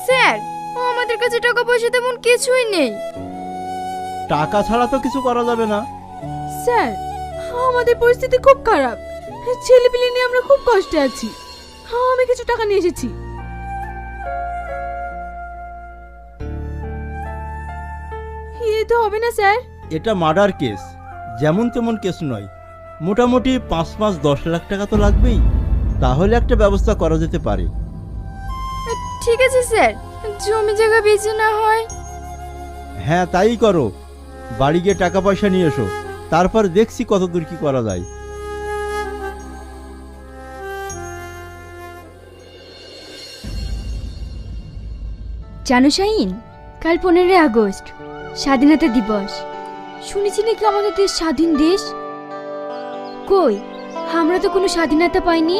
Sir, আমাদের কাছে টাকা পয়সা তেমন কিছুই নেই। টাকা ছাড়া তো কিছু করা যাবে না। স্যার, আমাদের পরিস্থিতি খুব খারাপ। ছেলেপিলে নিয়ে আমরা খুব কষ্টে আছি। আমি কিছু টাকা নিয়ে এসেছি। এ তো হবে না স্যার। এটা মার্ডার কেস, যেমন তেমন কেস নয়। মোটামুটি 5-10 লাখ টাকা তো লাগবেই, তাহলে একটা ব্যবস্থা করা যেতে পারে। ঠিক আছে স্যার, জমি জায়গা বেচে না হয়। হ্যাঁ, তাই করো। বাড়ি গিয়ে টাকা পয়সা নিয়ে এসো, তারপর দেখছি কতদূর কি করা যায়। জানো শাহিন, কাল 15 আগস্ট স্বাধীনতা দিবস। শুনেছি নাকি আমাদের দেশ স্বাধীন দেশ। কই, আমরা তো কোনো স্বাধীনতা পাইনি।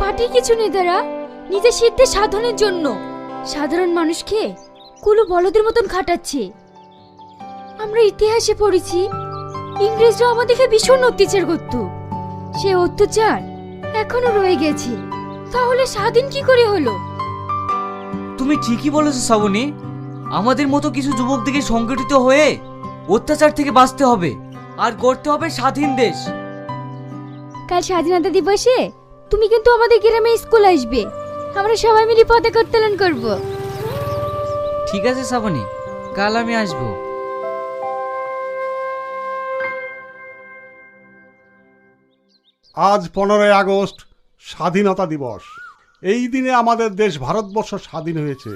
পার্টির কিছু নেতারা নিজের সিদ্ধি সাধনের জন্য সাধারণ মানুষকে কুলো বলদের মতন খাটাচ্ছে। আমরা ইতিহাসে পড়েছি ইংরেজরা আমাদেরকে ভীষণ অত্যাচার করত। সে অত্যাচার এখনো রয়ে গেছে। তাহলে স্বাধীন কি করে হলো? তুমি ঠিকই বলেছো শ্রাবণী। আমাদের মতো কিছু যুবক দিকে সংগঠিত হয়ে অত্যাচার থেকে বাঁচতে হবে আর গড়তে হবে স্বাধীন দেশ। কাল স্বাধীনতা দিবসে তুমি কিন্তু আমাদের গ্রামে স্কুল আসবে। আমরা সবাই মিলে পতাকা উত্তোলন করব। ঠিক আছে শ্রাবণী, কাল আমি আসবো। আজ 15 আগস্ট স্বাধীনতা দিবস। এই দিনে আমাদের দেশ ভারতবর্ষ স্বাধীন হয়েছে।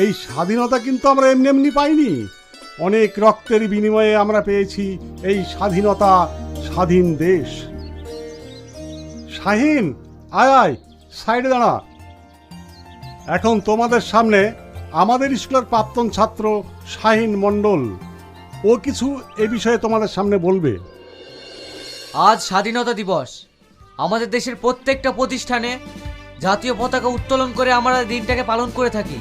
এই স্বাধীনতা কিন্তু আমরা এমনি এমনি পাইনি। অনেক রক্তের বিনিময়ে আমরা পেয়েছি এই স্বাধীনতা, স্বাধীন দেশ। শাহিন, আয় আয়, সাইডে দাঁড়া। এখন তোমাদের সামনে আমাদের স্কুলের প্রাক্তন ছাত্র শাহিন মণ্ডল। ও কিছু এ বিষয়ে তোমাদের সামনে বলবে। আজ স্বাধীনতা দিবস। আমাদের দেশের প্রত্যেকটা প্রতিষ্ঠানে জাতীয় পতাকা উত্তোলন করে আমরা দিনটাকে পালন করে থাকি।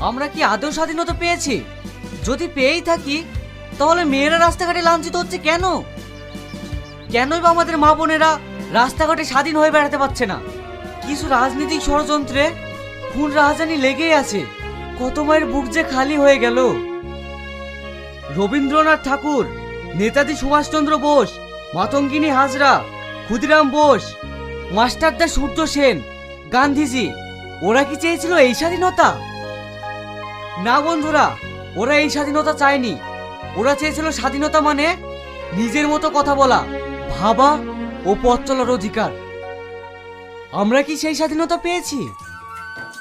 আমরা কি আদৌ স্বাধীনতা পেয়েছি? যদি পেয়েই থাকি, তাহলে মেয়েরা রাস্তাঘাটে লাঞ্ছিত হচ্ছে কেন? কেনই বা আমাদের মা বোনেরা রাস্তাঘাটে স্বাধীন হয়ে বেড়াতে পারছে না? কিছু রাজনৈতিক ষড়যন্ত্রে খুন রাজধানী লেগেই আছে। কত মায়ের বুক যে খালি হয়ে গেল। রবীন্দ্রনাথ ঠাকুর, নেতাজি সুভাষচন্দ্র বোস, মাতঙ্গিনী হাজরা, ক্ষুদিরাম বোস, মাস্টারদা সূর্য সেন, গান্ধীজি, ওরা কি চেয়েছিল এই স্বাধীনতা? না বন্ধুরা, ওরা এই স্বাধীনতা চায়নি। ওরা চেয়েছিল স্বাধীনতা মানে নিজের মতো কথা বলা, ভাবা ও পথ চলার অধিকার। আমরা কি সেই স্বাধীনতা পেয়েছি?